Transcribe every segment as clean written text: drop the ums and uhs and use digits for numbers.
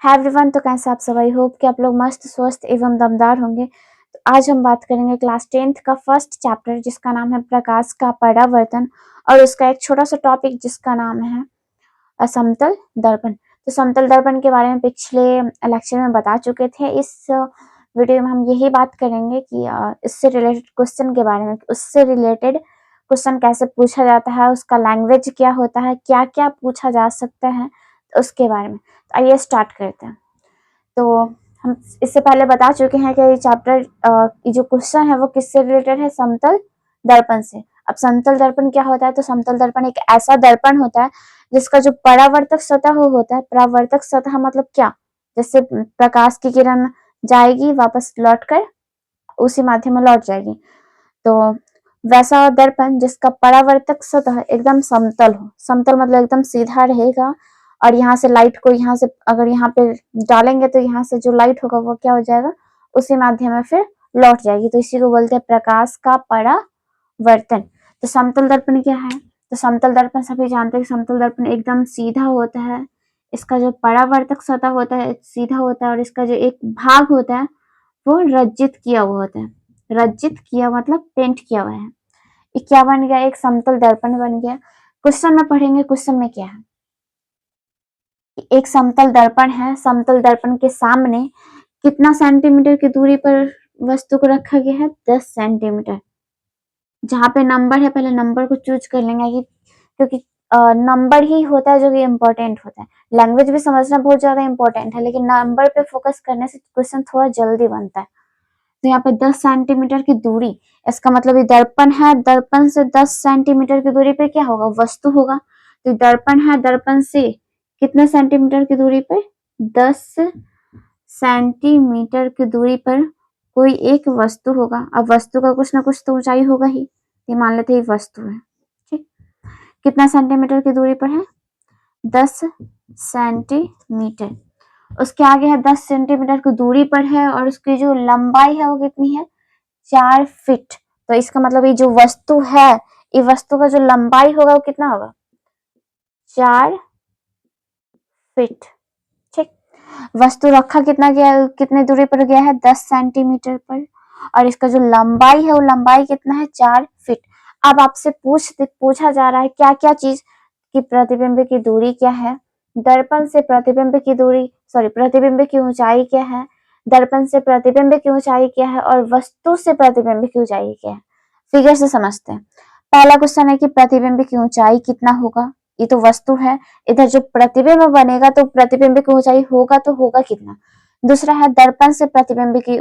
Hi everyone, तो कैसे आप सब। आई होप कि आप लोग मस्त स्वस्थ एवं दमदार होंगे। तो आज हम बात करेंगे क्लास 10th का फर्स्ट चैप्टर जिसका नाम है प्रकाश का परावर्तन और उसका एक छोटा सा टॉपिक जिसका नाम है समतल दर्पण। तो समतल दर्पण के बारे में पिछले लेक्चर में बता चुके थे। इस वीडियो में हम यही बात करेंगे कि इससे रिलेटेड क्वेश्चन के बारे में, उससे रिलेटेड क्वेश्चन कैसे पूछा जाता है, उसका लैंग्वेज क्या होता है, क्या क्या पूछा जा सकता है, उसके बारे में। तो आइए स्टार्ट करते हैं। तो हम इससे पहले बता चुके हैं कि ये चैप्टर ये जो क्वेश्चन है वो किससे रिलेटेड है, समतल दर्पण से। अब समतल दर्पण क्या होता है, तो समतल दर्पण एक ऐसा दर्पण होता है जिसका जो परावर्तक सतह होता है, परावर्तक सतह मतलब क्या, जैसे प्रकाश की किरण जाएगी वापस लौटकर उसी माध्यम में लौट जाएगी, तो वैसा दर्पण जिसका परावर्तक सतह एकदम समतल हो। समतल मतलब एकदम सीधा रहेगा और यहाँ से लाइट को यहाँ से अगर यहाँ पे डालेंगे तो यहाँ से जो लाइट होगा वो क्या हो जाएगा, उसी माध्यम में फिर लौट जाएगी। तो इसी को बोलते हैं प्रकाश का परावर्तन। तो समतल दर्पण क्या है, तो समतल दर्पण सभी जानते हैं कि समतल दर्पण एकदम सीधा होता है। इसका जो परावर्तक सतह होता है सीधा होता है और इसका जो एक भाग होता है वो रज्जित किया हुआ होता है। रज्जित किया मतलब पेंट किया हुआ है। ये क्या बन गया, एक समतल दर्पण बन गया। क्वेश्चन में पढ़ेंगे, क्वेश्चन में क्या है, एक समतल दर्पण है, समतल दर्पण के सामने कितना सेंटीमीटर की दूरी पर वस्तु को रखा गया है, 10 सेंटीमीटर। जहाँ पे नंबर है पहले नंबर को चूज कर लेंगे क्योंकि नंबर ही होता है जो कि इम्पोर्टेंट होता है। लैंग्वेज भी समझना बहुत ज्यादा इम्पोर्टेंट है, लेकिन नंबर पे फोकस करने से क्वेश्चन थोड़ा जल्दी बनता है। तो यहाँ पे 10 सेंटीमीटर की दूरी, इसका मतलब ये दर्पण है, दर्पण से 10 सेंटीमीटर की दूरी पे क्या होगा, वस्तु होगा। तो दर्पण है, दर्पण से कितने सेंटीमीटर की दूरी पर, 10 सेंटीमीटर की दूरी पर कोई एक वस्तु होगा। अब वस्तु का कुछ ना कुछ तो ऊंचाई होगा ही, ये मान लेते हैं वस्तु है। ठीक, कितना सेंटीमीटर की दूरी पर है, 10 सेंटीमीटर। उसके आगे है 10 सेंटीमीटर की दूरी पर है और उसकी जो लंबाई है वो कितनी है, 4 फीट। तो इसका मतलब ये जो वस्तु है, ये वस्तु का जो लंबाई होगा वो कितना होगा, 4 फीट। ठीक, वस्तु रखा कितना गया, कितने दूरी पर गया है, 10 सेंटीमीटर पर, और इसका जो लंबाई है वो लंबाई कितना है, 4 फीट। अब आपसे पूछा जा रहा है क्या क्या चीज की प्रतिबिंब की दूरी क्या है, दर्पण से प्रतिबिंब की दूरी, सॉरी प्रतिबिंब की ऊंचाई क्या है, दर्पण से प्रतिबिंब की ऊंचाई क्या है और वस्तु से प्रतिबिंब की ऊंचाई क्या है। फिगर से समझते हैं। पहला क्वेश्चन है कि प्रतिबिंब की ऊंचाई कितना होगा, ये तो वस्तु है। इधर जो प्रतिबिंब बनेगा तो प्रतिबिंब की ऊंचाई होगा तो होगा कितना। दूसरा है दर्पण से प्रतिबिंब की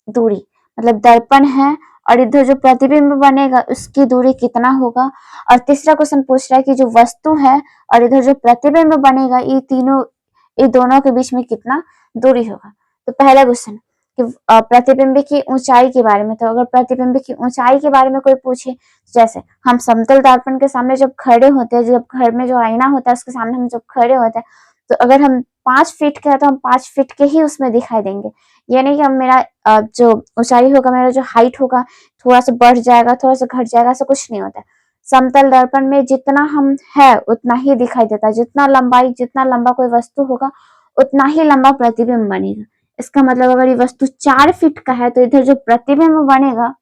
दूरी, मतलब दर्पण है और इधर जो प्रतिबिंब बनेगा उसकी दूरी कितना होगा। और तीसरा क्वेश्चन पूछ रहा है कि जो वस्तु है और इधर जो प्रतिबिंब बनेगा ये दोनों के बीच में कितना दूरी होगा। तो पहला क्वेश्चन कि प्रतिबिंब की ऊंचाई के बारे में, तो अगर प्रतिबिंब की ऊंचाई के बारे में कोई पूछे, जैसे हम समतल दर्पण के सामने जब खड़े होते हैं, जब घर में जो आईना होता है उसके सामने हम जब खड़े होते हैं, तो अगर हम 5 फीट के हैं तो हम 5 फीट के ही उसमें दिखाई देंगे। ये नहीं कि हम मेरा जो ऊंचाई होगा, मेरा जो हाइट होगा थोड़ा सा बढ़ जाएगा थोड़ा सा घट जाएगा, ऐसा कुछ नहीं होता है। समतल दर्पण में जितना हम है उतना ही दिखाई देता है, जितना लंबाई, जितना लंबा कोई वस्तु होगा उतना ही लंबा प्रतिबिंब बनेगा। इसका मतलब अगर ये वस्तु 4 फीट का है तो इधर जो प्रतिबिंब बनेगा,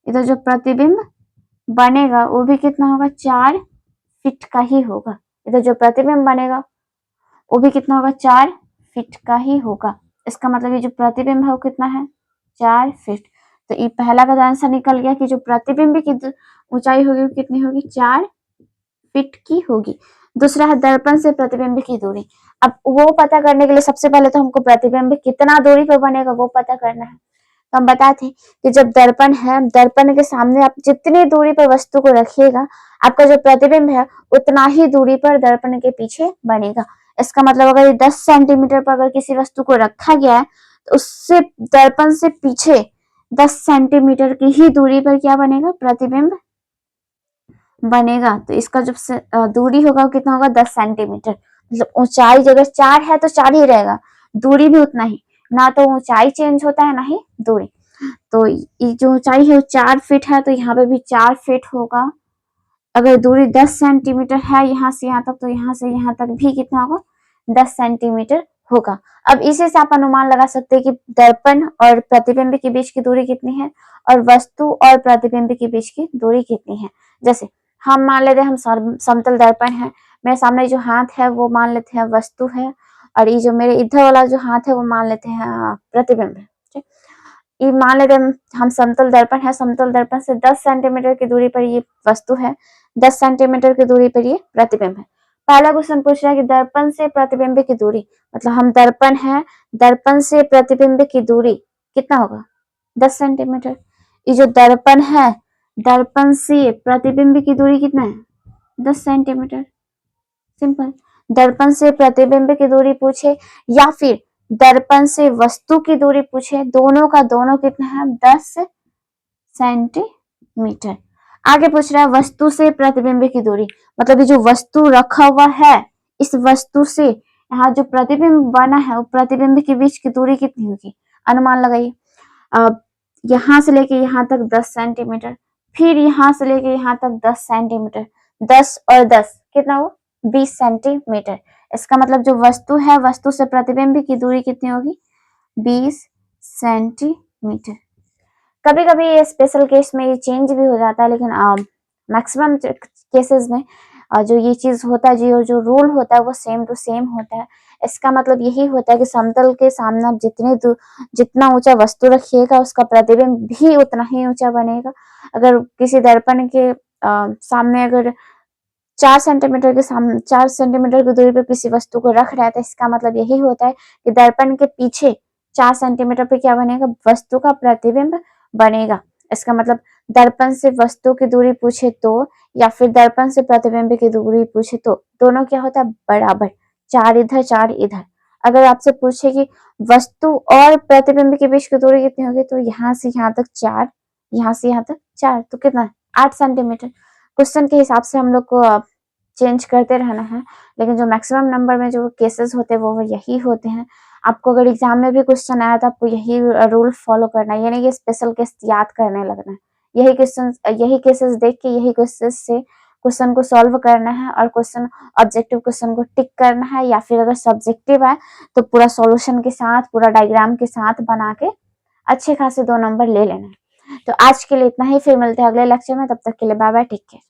इधर जो प्रतिबिंब बनेगा वो भी कितना होगा, 4 फीट का ही होगा। इधर जो प्रतिबिंब बनेगा वो भी कितना होगा, 4 फीट का ही होगा। इसका मतलब ये जो प्रतिबिंब है वो कितना है, 4 फीट। तो ये पहला का आंसर निकल गया कि जो प्रतिबिंब की ऊंचाई होगी वो कितनी होगी, 4 फीट की होगी। दूसरा है दर्पण से प्रतिबिंब की दूरी। अब वो पता करने के लिए सबसे पहले तो हमको प्रतिबिंब कितना दूरी पर बनेगा वो पता करना है। तो हम बताए थे कि जब दर्पण है, दर्पण के सामने आप जितनी दूरी पर वस्तु को रखिएगा, आपका जो प्रतिबिंब है उतना ही दूरी पर दर्पण के पीछे बनेगा। इसका मतलब अगर 10 सेंटीमीटर पर अगर किसी वस्तु को रखा गया है तो उससे दर्पण से पीछे 10 सेंटीमीटर की ही दूरी पर क्या बनेगा, प्रतिबिंब बनेगा। तो इसका जो दूरी होगा वो कितना होगा, 10 सेंटीमीटर। मतलब ऊंचाई अगर 4 है तो 4 ही रहेगा, दूरी भी उतना ही, ना तो ऊंचाई चेंज होता है ना ही दूरी। तो ये जो ऊंचाई है वो 4 फीट है तो यहाँ पे भी 4 फीट होगा। अगर दूरी 10 सेंटीमीटर है यहाँ से यहाँ तक, तो यहाँ से यहाँ तक भी कितना होगा, 10 सेंटीमीटर होगा। अब इसी से आप अनुमान लगा सकते हैं कि दर्पण और प्रतिबिंब के बीच की दूरी कितनी है और वस्तु और प्रतिबिंब के बीच की दूरी कितनी है। जैसे हम मान लेते हैं हम समतल दर्पण है, मेरे सामने जो हाथ है वो मान लेते हैं वस्तु है, और ये जो मेरे इधर वाला जो हाथ है वो मान लेते हैं प्रतिबिंब है। ठीक, ये मान लेते हैं हम समतल दर्पण है, समतल दर्पण से 10 सेंटीमीटर की दूरी पर ये वस्तु है, 10 सेंटीमीटर की दूरी पर ये प्रतिबिंब है। पहला क्वेश्चन पूछ रहा है कि दर्पण से प्रतिबिंब की दूरी, मतलब हम दर्पण है, दर्पण से प्रतिबिंब की दूरी कितना होगा 10 सेंटीमीटर। ये जो दर्पण है, दर्पण से प्रतिबिंब की दूरी कितना है 10 सेंटीमीटर। सिंपल। दर्पण से प्रतिबिंब की दूरी पूछे या फिर दर्पण से वस्तु की दूरी पूछे, दोनों का दोनों कितना है 10 सेंटीमीटर। आगे पूछ रहा है वस्तु से प्रतिबिंब की दूरी, मतलब ये जो वस्तु रखा हुआ है इस वस्तु से यहाँ जो प्रतिबिंब बना है वो प्रतिबिंब के बीच की दूरी कितनी होगी, अनुमान लगाइए। यहाँ से लेके यहाँ तक 10 सेंटीमीटर, फिर यहाँ से लेके यहाँ तक 10 सेंटीमीटर, 10 और 10 कितना हो 20 सेंटीमीटर। इसका मतलब जो वस्तु है वस्तु से प्रतिबिंब की दूरी कितनी होगी 20 सेंटीमीटर। कभी कभी ये स्पेशल केस में ये चेंज भी हो जाता है, लेकिन मैक्सिमम केसेस में जो ये चीज होता है, जो रूल होता है वो सेम टू सेम होता है। इसका मतलब यही होता है कि समतल के सामने आप जितना ऊंचा वस्तु रखिएगा उसका प्रतिबिंब भी उतना ही ऊंचा बनेगा। अगर किसी दर्पण के सामने अगर 4 सेंटीमीटर की दूरी पर किसी वस्तु को रख रहा है तो इसका मतलब यही होता है कि दर्पण के पीछे 4 सेंटीमीटर पे क्या बनेगा वस्तु का प्रतिबिंब बनेगा। इसका मतलब दर्पण से वस्तु की दूरी पूछे तो या फिर दर्पण से प्रतिबिंब की दूरी पूछे तो दोनों क्या होता है बराबर, 4 इधर 4 इधर। अगर आपसे पूछे कि वस्तु और प्रतिबिंब के बीच की दूरी कितनी होगी तो यहाँ से यहाँ तक 4, यहाँ से यहाँ तक 4, तो कितना 8 सेंटीमीटर। क्वेश्चन के हिसाब से हम लोग को चेंज करते रहना है, लेकिन जो मैक्सिमम नंबर में जो केसेस होते हैं वो यही होते हैं। आपको अगर एग्जाम में भी क्वेश्चन आया तो आपको यही रूल फॉलो करना है, यानी कि स्पेशल केस याद करने लगना है। यही केसेस देख के यही केसेस से क्वेश्चन को सॉल्व करना है और क्वेश्चन ऑब्जेक्टिव क्वेश्चन को टिक करना है, या फिर अगर सब्जेक्टिव है तो पूरा सॉल्यूशन के साथ पूरा डायग्राम के साथ बना के अच्छे खासे 2 नंबर ले लेना है। तो आज के लिए इतना ही, फिर मिलते हैं अगले लेक्चर में, तब तक के लिए बाय बाय, टेक केयर।